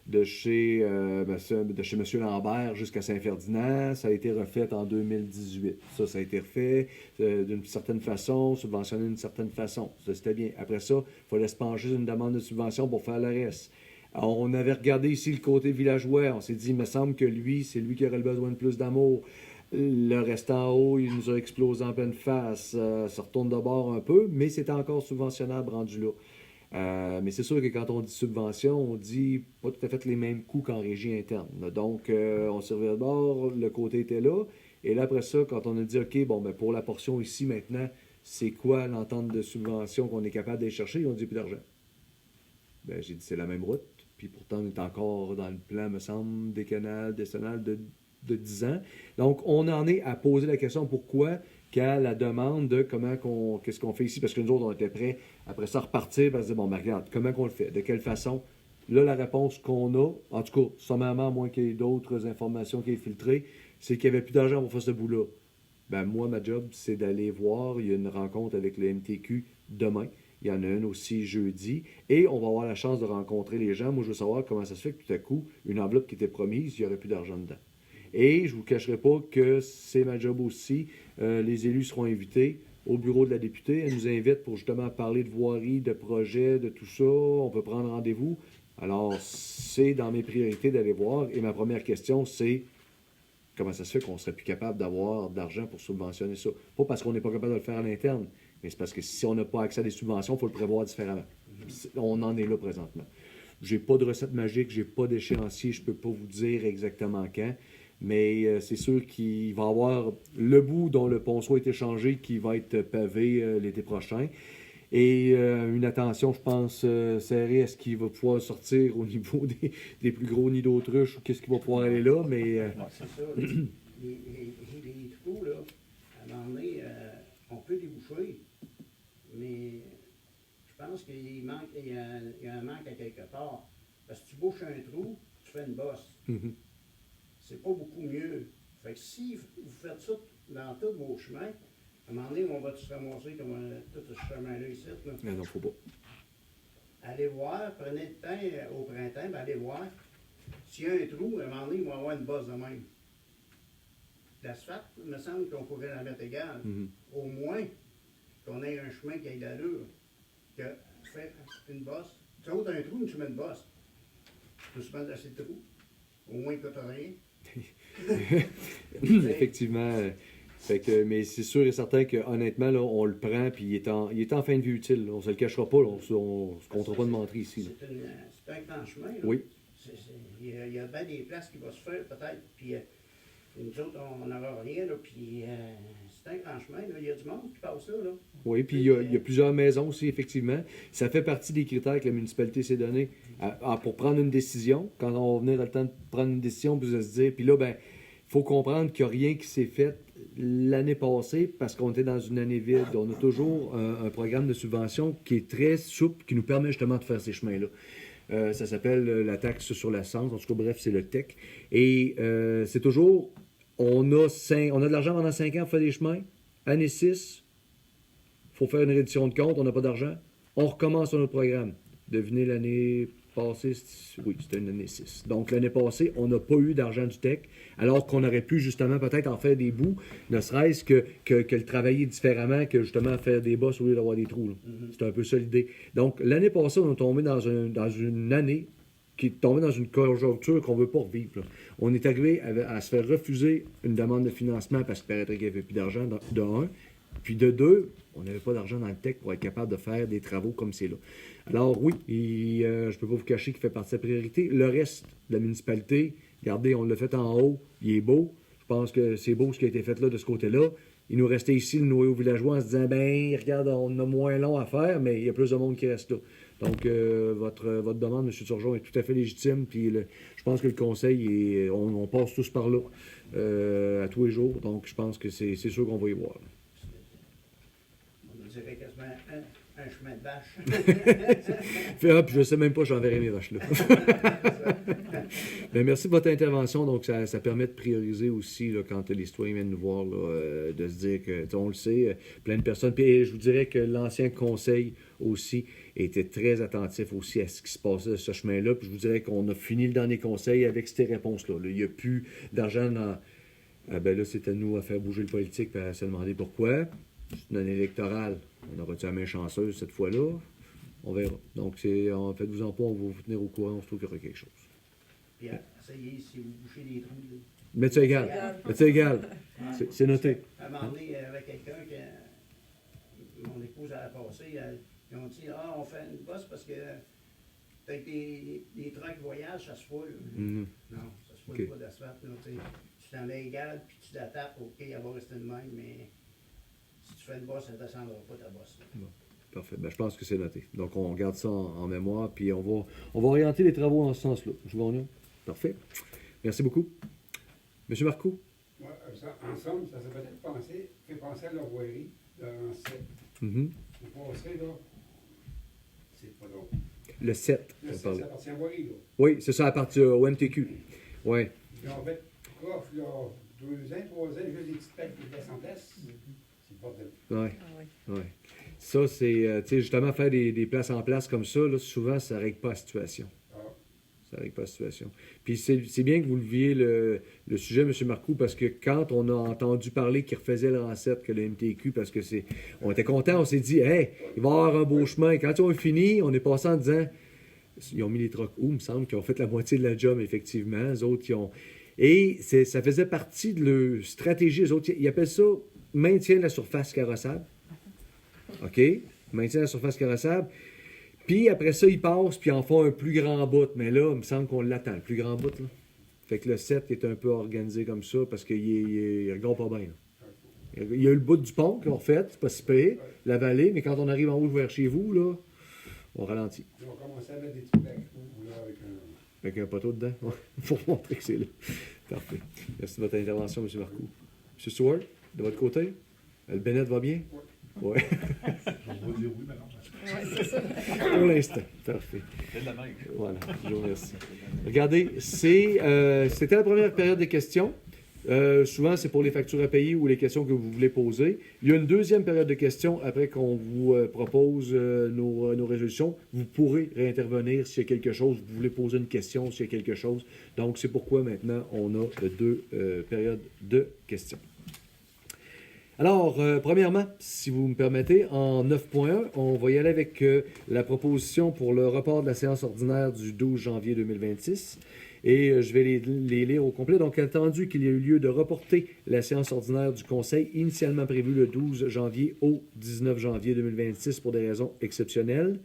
de chez M. Lambert jusqu'à Saint-Ferdinand, ça a été refait en 2018. Ça a été refait d'une certaine façon, subventionné d'une certaine façon. Ça, c'était bien. Après ça, il fallait se pencher sur une demande de subvention pour faire le reste. Alors, on avait regardé ici le côté villageois. On s'est dit, il me semble que lui, c'est lui qui aurait le besoin de plus d'amour. Le reste en haut, il nous a explosé en pleine face. Ça retourne de bord un peu, mais c'est encore subventionnable rendu là. Mais c'est sûr que quand on dit subvention, on dit pas tout à fait les mêmes coûts qu'en régie interne. Donc, on servait de bord, le côté était là. Et là, après ça, quand on a dit, OK, bon, ben pour la portion ici maintenant, c'est quoi l'entente de subvention qu'on est capable d'aller chercher? Ils ont dit plus d'argent. Ben, j'ai dit, c'est la même route. Puis pourtant, on est encore dans le plan, me semble, décennal de 10 ans. Donc, on en est à poser la question pourquoi qu'à la demande de qu'est-ce qu'on fait ici, parce que nous autres, on était prêts, après ça, repartir, parce que bon, ben, regarde, comment qu'on le fait, de quelle façon. Là, la réponse qu'on a, en tout cas, sommairement, à moins qu'il y ait d'autres informations qui aient filtré, c'est qu'il n'y avait plus d'argent pour faire ce bout-là. Ben, moi, ma job, c'est d'aller voir, il y a une rencontre avec le MTQ demain. Il y en a une aussi jeudi. Et on va avoir la chance de rencontrer les gens. Moi, je veux savoir comment ça se fait que tout à coup, une enveloppe qui était promise, il n'y aurait plus d'argent dedans. Et je ne vous cacherai pas que c'est ma job aussi. Les élus seront invités au bureau de la députée. Elle nous invite pour justement parler de voirie, de projets, de tout ça. On peut prendre rendez-vous. Alors, c'est dans mes priorités d'aller voir. Et ma première question, c'est comment ça se fait qu'on ne serait plus capable d'avoir d'argent pour subventionner ça? Pas parce qu'on n'est pas capable de le faire à l'interne, mais c'est parce que si on n'a pas accès à des subventions, il faut le prévoir différemment. On en est là présentement. J'ai pas de recette magique, j'ai pas d'échéancier, je peux pas vous dire exactement quand, mais c'est sûr qu'il va y avoir le bout dont le ponceau a été changé qui va être pavé l'été prochain. Et une attention, je pense, serrée à ce qu'il va pouvoir sortir au niveau des plus gros nids d'autruche ou qu'est-ce qui va pouvoir aller là, mais... C'est ça. Les trous, là, à un moment donné, on peut les boucher, mais je pense qu'il y a un manque à quelque part. Parce que tu bouches un trou, tu fais une bosse. Mhm. C'est pas beaucoup mieux. Fait que si vous faites ça dans tous vos chemins, à un moment donné, on va se ramasser comme tout ce chemin-là ici. Là. Mais non, faut pas. Allez voir, prenez le temps au printemps, ben allez voir. S'il y a un trou, à un moment donné, il va y avoir une bosse de même. L'asphalte, il me semble qu'on pourrait la mettre égale. Mhm. Au moins qu'on ait un chemin qui ait d'allure. Que faire une bosse. Tu sautes un trou, tu mets une bosse. Tu peux se mettre assez de trous. Au moins que tu n'as rien. Effectivement. Fait que, mais c'est sûr et certain que honnêtement, là, on le prend puis il est en fin de vie utile. Là. On se le cachera pas. Là. On se comptera pas de mentir ici. Là. C'est un grand chemin. Là. Oui. Il y a bien des places qui vont se faire peut-être. Puis nous autres, on n'aura rien. Là, puis c'est un grand chemin. Là. Il y a du monde qui passe là. Oui, puis il y a plusieurs maisons aussi, effectivement. Ça fait partie des critères que la municipalité s'est donné pour prendre une décision. Quand on va venir le temps de prendre une décision, puis de se dire, puis là, ben, il faut comprendre qu'il n'y a rien qui s'est fait l'année passée, parce qu'on était dans une année vide, on a toujours un programme de subvention qui est très souple, qui nous permet justement de faire ces chemins-là. Ça s'appelle la taxe sur l'essence. En tout cas, bref, c'est le TEC. Et c'est toujours, on a de l'argent pendant 5 ans pour faire des chemins. Année 6, il faut faire une reddition de compte, on n'a pas d'argent. On recommence sur notre programme. Devinez l'année passée, oui, c'était une année 6. Donc, l'année passée, on n'a pas eu d'argent du TEC, alors qu'on aurait pu justement peut-être en faire des bouts, ne serait-ce que le travailler différemment, que justement faire des bosses au lieu d'avoir des trous. C'est un peu ça l'idée. Donc, l'année passée, on est tombé dans une année qui est tombée dans une conjoncture qu'on ne veut pas revivre. Là. On est arrivé à se faire refuser une demande de financement parce qu'il paraîtrait qu'il n'y avait plus d'argent, de un. Puis de deux, on n'avait pas d'argent dans le TEC pour être capable de faire des travaux comme c'est là. Alors oui, je ne peux pas vous cacher qu'il fait partie de sa priorité. Le reste de la municipalité, regardez, on l'a fait en haut, il est beau. Je pense que c'est beau ce qui a été fait là de ce côté-là. Il nous restait ici le noyau villageois en se disant, ben regarde, on a moins long à faire, mais il y a plus de monde qui reste là. Donc, votre demande, M. Turgeon, est tout à fait légitime. Puis je pense que le conseil, on passe tous par là à tous les jours. Donc, je pense que c'est sûr qu'on va y voir. Là. On nous dirait quasiment un chemin de vache. Puis je ne sais même pas, j'enverrai mes vaches là. Bien, merci de votre intervention. Donc, ça permet de prioriser aussi là, quand les citoyens viennent nous voir, là, de se dire que, on le sait, plein de personnes. Puis je vous dirais que l'ancien conseil aussi était très attentif aussi à ce qui se passait de ce chemin-là. Puis je vous dirais qu'on a fini le dernier conseil avec ces réponses-là. Là. Il n'y a plus d'argent dans... Ah ben là, c'est à nous à faire bouger le politique et à se demander pourquoi. C'est une année électorale. On aura-tu la main chanceuse cette fois-là? On verra. Donc, faites-vous-en pas, on va vous tenir au courant, on se trouve qu'il y aura quelque chose. Puis, essayez, si vous bouchez des trous, là. Mettez égal. Mettez égal. C'est noté. À un moment donné, avec quelqu'un que mon épouse a passé, ils ont dit, on fait une bosse parce que avec des trucks voyage, ça se foule. Non, ça se foule pas d'asphalte. Tu t'en mets égal, puis tu la tapes, OK, elle va rester de même, mais si tu fais une bosse, elle ne descendra pas ta bosse. Bon, parfait. Ben, je pense que c'est noté. Donc, on garde ça en mémoire, puis on va orienter les travaux dans ce sens-là. Je vous remercie. Parfait. Merci beaucoup. Monsieur Marcoux? Oui, ensemble, ça s'est peut-être fait penser à la voirie dans 7. Vous passerez, là, c'est pas long. Le 7. Le 7, ça appartient à la voirie, là. Oui, c'est ça, à partir au MTQ. Oui. Puis en fait, prof, là, 2 ans, 3 ans, juste des petites plaques qui laissent en place. C'est le bordel. Oui. Ah oui. Oui. Ça, c'est, tu sais, justement, faire des places en place comme ça, là, souvent, ça ne règle pas la situation. Ça règle pas la situation. Puis c'est bien que vous leviez le sujet, M. Marcoux, parce que quand on a entendu parler qu'il refaisait le Rancette que le MTQ, parce que on était contents, on s'est dit, hey, il va y avoir un beau chemin. Et quand ils ont fini, on est passé en disant, ils ont mis les trocs où, il me semble, qu'ils ont fait la moitié de la job, effectivement. Les autres, ils ont... Et ça faisait partie de leur stratégie. Les autres, ils appellent ça maintien de la surface carrossable. OK? Maintien de la surface carrossable. Puis après ça, ils passent, puis ils en font un plus grand bout. Mais là, il me semble qu'on l'attend, le plus grand bout. Là. Fait que le 7 est un peu organisé comme ça, parce qu'il ne regarde pas bien. Là. Il y a eu le bout du pont qu'ils ont fait, c'est pas si pire, la vallée, mais quand on arrive en haut vers chez vous, là, on ralentit. Ils ont commencé à mettre des petits plaques là, avec un poteau dedans, pour montrer que c'est là. Parfait. Merci de votre intervention, M. Marcoux. M. Stewart, de votre côté, le Bennett va bien? Oui. On va dire oui maintenant. Oui, c'est ça. Pour l'instant. Parfait. C'est de la même. Voilà, je vous remercie. Regardez, c'était la première période de questions. Souvent, c'est pour les factures à payer ou les questions que vous voulez poser. Il y a une deuxième période de questions après qu'on vous propose nos résolutions. Vous pourrez réintervenir s'il y a quelque chose. Vous voulez poser une question s'il y a quelque chose. Donc, c'est pourquoi maintenant, on a deux périodes de questions. Alors, premièrement, si vous me permettez, en 9.1, on va y aller avec la proposition pour le report de la séance ordinaire du 12 janvier 2026. Et je vais les lire au complet. Donc, attendu qu'il y a eu lieu de reporter la séance ordinaire du Conseil, initialement prévue le 12 janvier au 19 janvier 2026 pour des raisons exceptionnelles.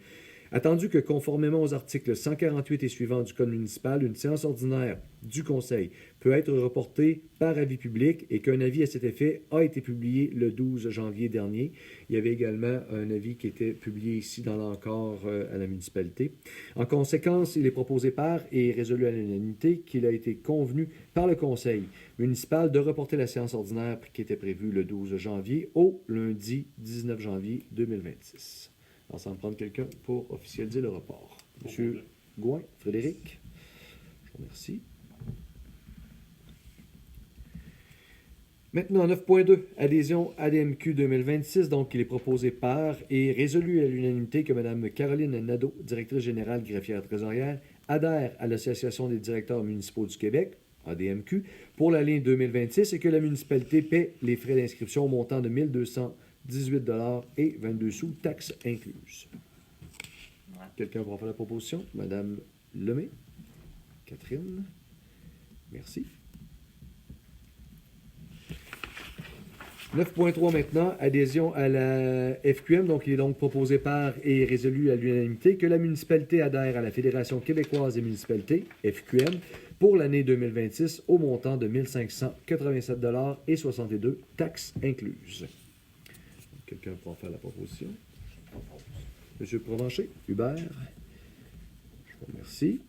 Attendu que, conformément aux articles 148 et suivants du Code municipal, une séance ordinaire du Conseil peut être reportée par avis public et qu'un avis à cet effet a été publié le 12 janvier dernier. Il y avait également un avis qui était publié ici dans l'encart à la municipalité. En conséquence, il est proposé par et résolu à l'unanimité qu'il a été convenu par le Conseil municipal de reporter la séance ordinaire qui était prévue le 12 janvier au lundi 19 janvier 2026. Alors, ça va me prendre quelqu'un pour officialiser le report. Monsieur Gouin, Frédéric, je vous remercie. Maintenant, 9.2, adhésion ADMQ 2026. Donc, il est proposé par et résolu à l'unanimité que Mme Caroline Nadeau, directrice générale greffière trésorière, adhère à l'Association des directeurs municipaux du Québec, ADMQ, pour l'année 2026 et que la municipalité paie les frais d'inscription au montant de 1 218 $ et 22 sous, taxes incluses. Quelqu'un va faire la proposition? Madame Lemay? Catherine? Merci. 9.3 maintenant, adhésion à la FQM. Donc, il est donc proposé par et résolu à l'unanimité que la municipalité adhère à la Fédération québécoise des municipalités, FQM, pour l'année 2026 au montant de 1 587 $ et 62, taxes incluses. Quelqu'un peut en faire la proposition? Monsieur Provencher, Hubert. Je vous remercie.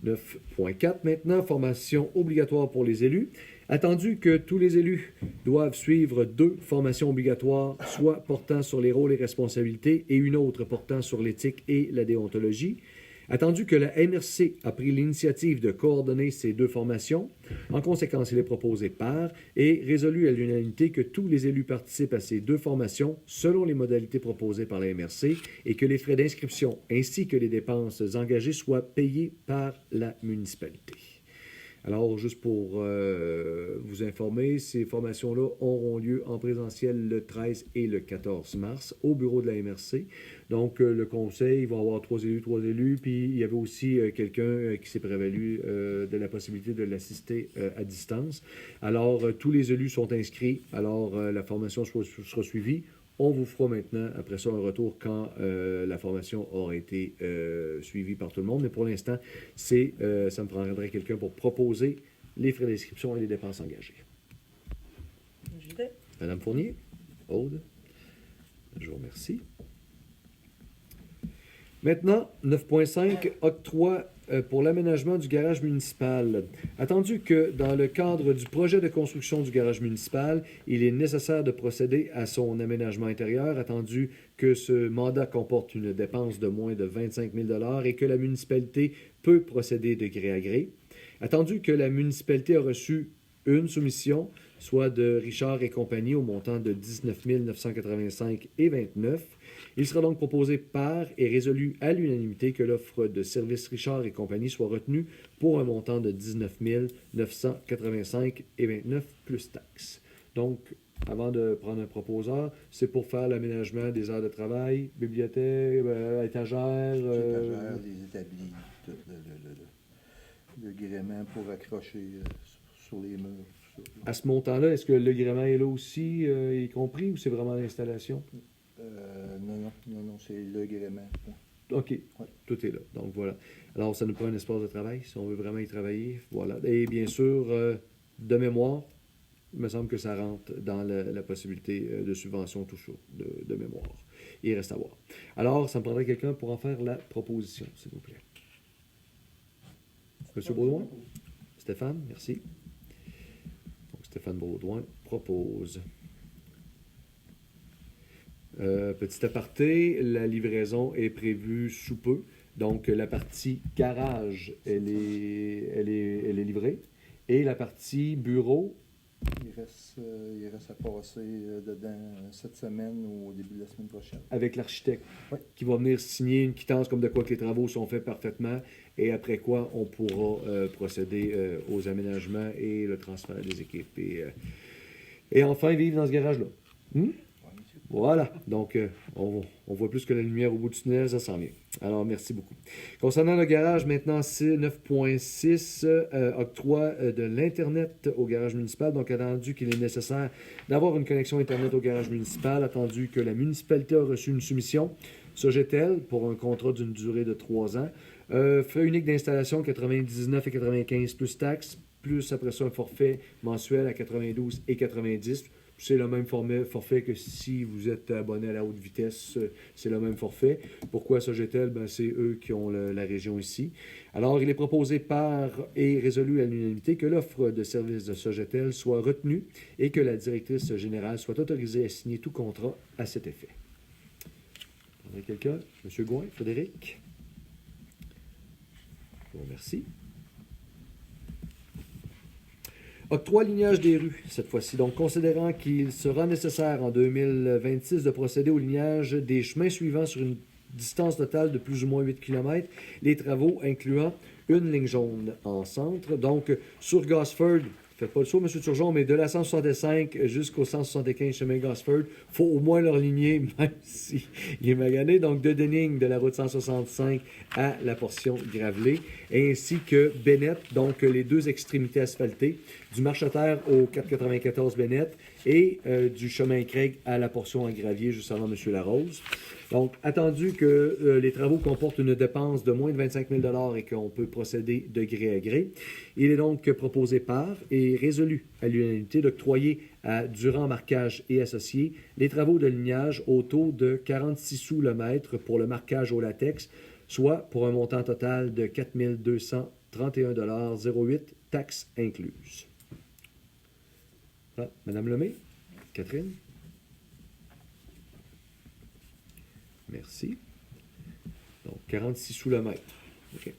9.4 maintenant, formation obligatoire pour les élus. Attendu que tous les élus doivent suivre 2 formations obligatoires, soit portant sur les rôles et responsabilités et une autre portant sur l'éthique et la déontologie. Attendu que la MRC a pris l'initiative de coordonner ces 2 formations, en conséquence, il est proposé par et résolu à l'unanimité que tous les élus participent à ces 2 formations selon les modalités proposées par la MRC et que les frais d'inscription ainsi que les dépenses engagées soient payés par la municipalité. Alors, juste pour vous informer, ces formations-là auront lieu en présentiel le 13 et le 14 mars au bureau de la MRC. Donc, le conseil va avoir 3 élus, puis il y avait aussi quelqu'un qui s'est prévalu de la possibilité de l'assister à distance. Alors, tous les élus sont inscrits, alors la formation sera suivie. On vous fera maintenant, après ça, un retour quand la formation aura été suivie par tout le monde. Mais pour l'instant, ça me prendrait quelqu'un pour proposer les frais d'inscription et les dépenses engagées. J'y vais. Madame Fournier, Aude, je vous remercie. Maintenant, 9.5, octroi pour l'aménagement du garage municipal. Attendu que dans le cadre du projet de construction du garage municipal, il est nécessaire de procéder à son aménagement intérieur, attendu que ce mandat comporte une dépense de moins de 25 000 $ et que la municipalité peut procéder de gré à gré. Attendu que la municipalité a reçu une soumission, soit de Richard et compagnie, au montant de 19 985 et 29. Il sera donc proposé par et résolu à l'unanimité que l'offre de service Richard et compagnie soit retenue pour un montant de 19 985 et 29 plus taxes. Donc, avant de prendre un proposeur, c'est pour faire l'aménagement des heures de travail, bibliothèque, étagères... Étagères, les établis, tout le gréement pour accrocher sur les murs. À ce montant-là, est-ce que le gréement est là aussi, y compris, ou c'est vraiment l'installation? Non, c'est le gréement. OK, Ouais. tout est là. Donc, voilà. Alors, ça nous prend un espace de travail, si on veut vraiment y travailler. Voilà. Et bien sûr, de mémoire, il me semble que ça rentre dans la possibilité de subvention toujours, de mémoire. Il reste à voir. Alors, ça me prendrait quelqu'un pour en faire la proposition, s'il vous plaît. Monsieur Baudouin? Stéphane, merci. Donc, Stéphane Baudouin propose. Petit aparté, la livraison est prévue sous peu. Donc, la partie garage, elle est livrée. Et la partie bureau... Il reste à passer dedans cette semaine ou au début de la semaine prochaine. Avec l'architecte, Oui. qui va venir signer une quittance comme de quoi que les travaux sont faits parfaitement, et après quoi on pourra procéder aux aménagements et le transfert des équipes. Et enfin, vivre dans ce garage-là. Oui, monsieur. Voilà. Donc, on voit plus que la lumière au bout du tunnel, ça sent bien. Alors, merci beaucoup. Concernant le garage, maintenant, c'est 9.6, octroi de l'Internet au garage municipal. Donc, attendu qu'il est nécessaire d'avoir une connexion Internet au garage municipal, attendu que la municipalité a reçu une soumission, Sogetel, pour un contrat d'une durée de 3 ans. Frais unique d'installation, 99,95 plus taxes, plus après ça un forfait mensuel à 92 et 90. C'est le même forfait que si vous êtes abonné à la haute vitesse, c'est le même forfait. Pourquoi Sogetel? Ben, c'est eux qui ont la région ici. Alors, il est proposé par et résolu à l'unanimité que l'offre de service de Sogetel soit retenue et que la directrice générale soit autorisée à signer tout contrat à cet effet. Quelqu'un? M. Gouin, Frédéric? Je vous remercie. Octroi lignage des rues, cette fois-ci. Donc, considérant qu'il sera nécessaire en 2026 de procéder au lignage des chemins suivants sur une distance totale de plus ou moins 8 km, les travaux incluant une ligne jaune en centre. Donc, sur Gosford, faites pas le saut, M. Turgeon, mais de la 165 jusqu'au 175 chemin Gosford, il faut au moins leur ligner, même s'il est magané. Donc, de Denning, de la route 165 à la portion gravelée, ainsi que Bennett, donc les deux extrémités asphaltées, du marcheterre au 494 Bennett et du chemin Craig à la portion en gravier juste avant M. Larose. Donc, attendu que les travaux comportent une dépense de moins de 25 000 et qu'on peut procéder de gré à gré, il est donc proposé par et résolu à l'unanimité d'octroyer à Durand Marquage et Associés les travaux de lignage au taux de 46 sous le mètre pour le marquage au latex, soit pour un montant total de 4 231,08 $, taxes incluses. Ah, Madame Lemay? Catherine? Merci. Donc, 46 sous le mètre. OK.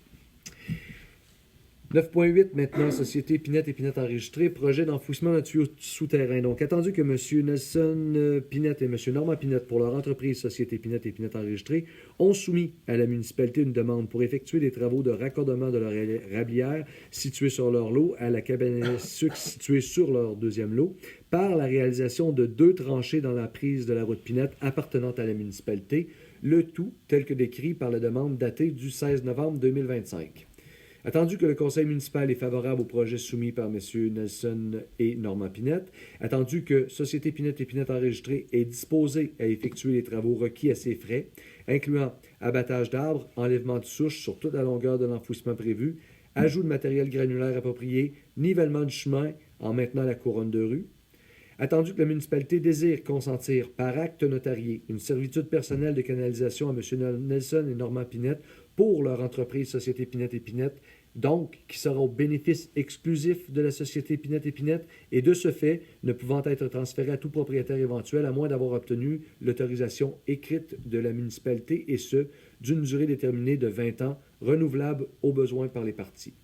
9.8 maintenant, Société Pinette et Pinette enregistrée, projet d'enfouissement d'un tuyau souterrain. Donc, attendu que M. Nelson Pinette et M. Normand Pinette, pour leur entreprise Société Pinette et Pinette enregistrée, ont soumis à la municipalité une demande pour effectuer des travaux de raccordement de leur rablière située sur leur lot à la cabane à sucre située sur leur deuxième lot, par la réalisation de 2 tranchées dans la prise de la route Pinette appartenant à la municipalité, le tout tel que décrit par la demande datée du 16 novembre 2025. Attendu que le conseil municipal est favorable au projet soumis par M. Nelson et Normand Pinette, attendu que Société Pinette et Pinette enregistrée est disposée à effectuer les travaux requis à ses frais, incluant abattage d'arbres, enlèvement de souches sur toute la longueur de l'enfouissement prévu, ajout de matériel granulaire approprié, nivellement du chemin en maintenant la couronne de rue, attendu que la municipalité désire consentir par acte notarié une servitude personnelle de canalisation à M. Nelson et Normand Pinette pour leur entreprise Société Pinette et Pinette, donc qui sera au bénéfice exclusif de la Société Pinette et Pinette et de ce fait ne pouvant être transférée à tout propriétaire éventuel à moins d'avoir obtenu l'autorisation écrite de la municipalité et ce, d'une durée déterminée de 20 ans, renouvelable au besoin par les parties.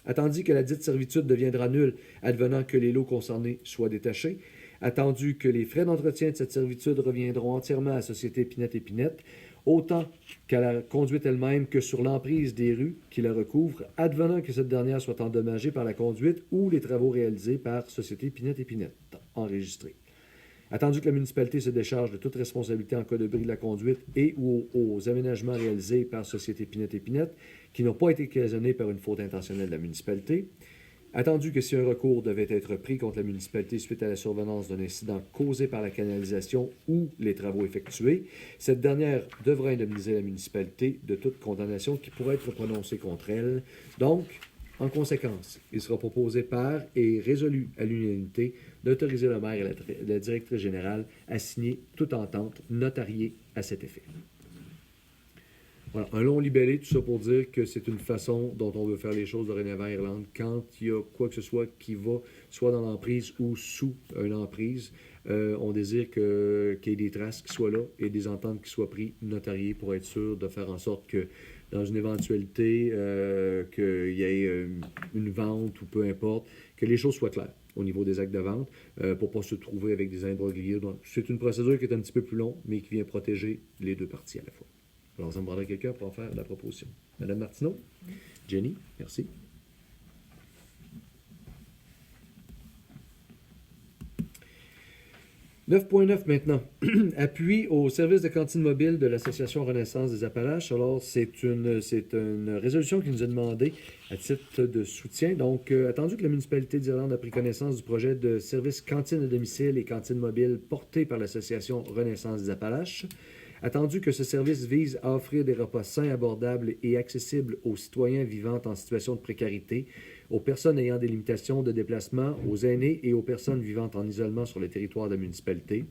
Attendu que la dite servitude deviendra nulle, advenant que les lots concernés soient détachés, attendu que les frais d'entretien de cette servitude reviendront entièrement à la Société Pinette et Pinette, autant qu'à la conduite elle-même que sur l'emprise des rues qui la recouvrent, advenant que cette dernière soit endommagée par la conduite ou les travaux réalisés par Société Pinette et Pinette, enregistrés. Attendu que la municipalité se décharge de toute responsabilité en cas de bris de la conduite et ou aux aménagements réalisés par Société Pinette et Pinette qui n'ont pas été occasionnés par une faute intentionnelle de la municipalité. Attendu que si un recours devait être pris contre la municipalité suite à la survenance d'un incident causé par la canalisation ou les travaux effectués, cette dernière devra indemniser la municipalité de toute condamnation qui pourrait être prononcée contre elle. Donc, en conséquence, il sera proposé par et résolu à l'unanimité d'autoriser le maire et la directrice générale à signer toute entente notariée à cet effet. Voilà, un long libellé, tout ça pour dire que c'est une façon dont on veut faire les choses dorénavant à Irlande. Quand il y a quoi que ce soit qui va soit dans l'emprise ou sous une emprise, on désire qu'il y ait des traces qui soient là et des ententes qui soient prises notariées pour être sûr de faire en sorte que dans une éventualité qu'il y ait une vente ou peu importe, que les choses soient claires au niveau des actes de vente pour ne pas se trouver avec des imbroglios. Donc, c'est une procédure qui est un petit peu plus longue, mais qui vient protéger les deux parties à la fois. Alors, ça me prendrait quelqu'un pour en faire la proposition. Madame Martineau? Jenny? Merci. 9.9 maintenant. Appui au service de cantine mobile de l'Association Renaissance des Appalaches. Alors, c'est une résolution qui nous a demandé à titre de soutien. Donc, attendu que la municipalité d'Irlande a pris connaissance du projet de service cantine à domicile et cantine mobile porté par l'Association Renaissance des Appalaches, attendu que ce service vise à offrir des repas sains, abordables et accessibles aux citoyens vivant en situation de précarité, aux personnes ayant des limitations de déplacement, aux aînés et aux personnes vivant en isolement sur le territoire de la municipalité.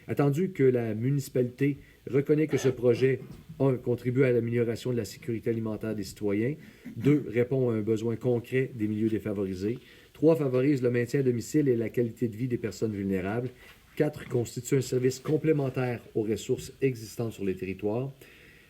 Attendu que la municipalité reconnaît que ce projet 1. Contribue à l'amélioration de la sécurité alimentaire des citoyens. 2. Répond à un besoin concret des milieux défavorisés. 3. Favorise le maintien à domicile et la qualité de vie des personnes vulnérables. 4. Constitue un service complémentaire aux ressources existantes sur les territoires.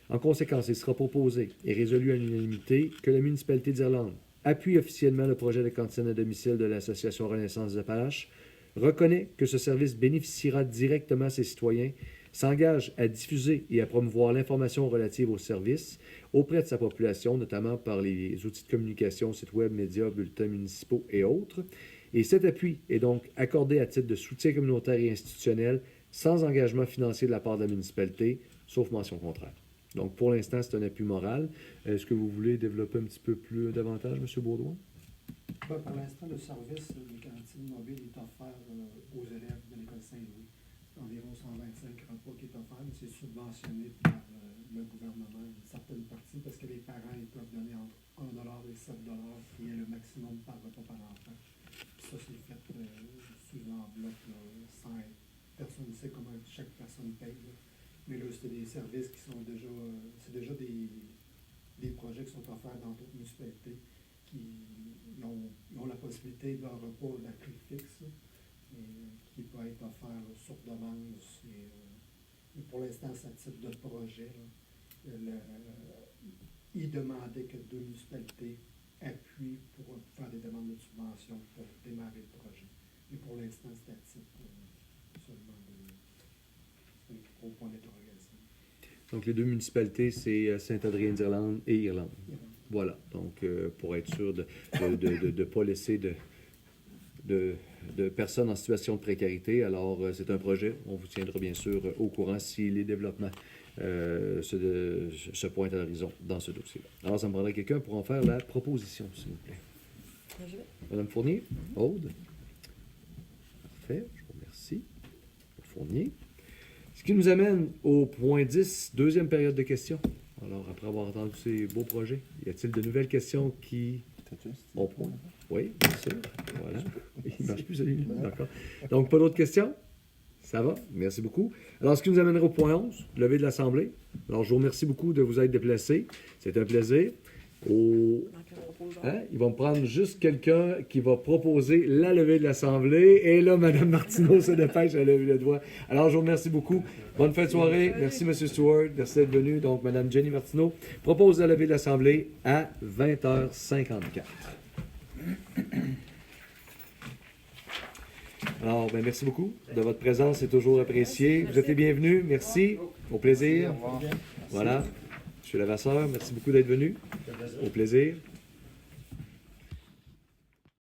En conséquence, il sera proposé et résolu à l'unanimité que la municipalité d'Irlande appuie officiellement le projet de cantine à domicile de l'Association Renaissance des Appalaches, reconnaît que ce service bénéficiera directement à ses citoyens, s'engage à diffuser et à promouvoir l'information relative au service auprès de sa population, notamment par les outils de communication, sites web, médias, bulletins municipaux et autres. Et cet appui est donc accordé à titre de soutien communautaire et institutionnel, sans engagement financier de la part de la municipalité, sauf mention contraire. Donc, pour l'instant, c'est un appui moral. Est-ce que vous voulez développer un petit peu plus davantage, M. Baudouin? Ben, pour l'instant, le service de cantine mobile est offert aux élèves de l'école Saint-Louis. C'est environ 125 repas qui est offert, mais c'est subventionné par le gouvernement, une certaine partie, parce que les parents ils peuvent donner entre 1 $ et 7 $, qui est le maximum par repas par enfant. Ça, c'est fait sous enveloppe, sans être. Personne ne sait comment chaque personne paye. Là. Mais là, c'est des services qui sont déjà, c'est déjà des projets qui sont offerts dans d'autres municipalités qui ont la possibilité d'un repas à prix fixe, qui peut être offert sur demande. Mais pour l'instant, c'est à titre de projet. Il demandait que 2 municipalités appuient pour faire des demandes de subvention pour démarrer le projet. Mais pour l'instant, c'est à titre seulement c'est un gros point d'interrogation. Donc, les 2 municipalités, c'est Sainte-Adrienne-d'Irlande et Irlande. Voilà. Donc, pour être sûr de ne pas laisser de personnes en situation de précarité. Alors, c'est un projet. On vous tiendra bien sûr au courant si les développements se pointent à l'horizon dans ce dossier-là. Alors, ça me prendrait quelqu'un pour en faire la proposition, s'il vous plaît. Madame Fournier? Aude? Parfait. Je vous remercie. Fournier. Ce qui nous amène au point 10, deuxième période de questions. Alors, après avoir entendu ces beaux projets, y a-t-il de nouvelles questions qui ont point? Oui, bien sûr. Voilà. Il ne marche plus, celui-là. D'accord. Donc, pas d'autres questions? Ça va? Merci beaucoup. Alors, ce qui nous amènera au point 11, levée de l'Assemblée. Alors, je vous remercie beaucoup de vous être déplacés. C'est un plaisir. Hein? Ils vont me prendre juste quelqu'un qui va proposer la levée de l'Assemblée. Et là, Mme Martineau se dépêche à lever le doigt. Alors, je vous remercie beaucoup. Bonne fin de soirée. Merci, M. Stewart. Merci d'être venu. Donc, Mme Jenny Martineau propose la levée de l'Assemblée à 20h54. Alors, ben, merci beaucoup de votre présence. C'est toujours apprécié. Vous êtes les bienvenus. Merci. Au plaisir. Voilà. M. Lavasseur, merci beaucoup d'être venu. Au plaisir.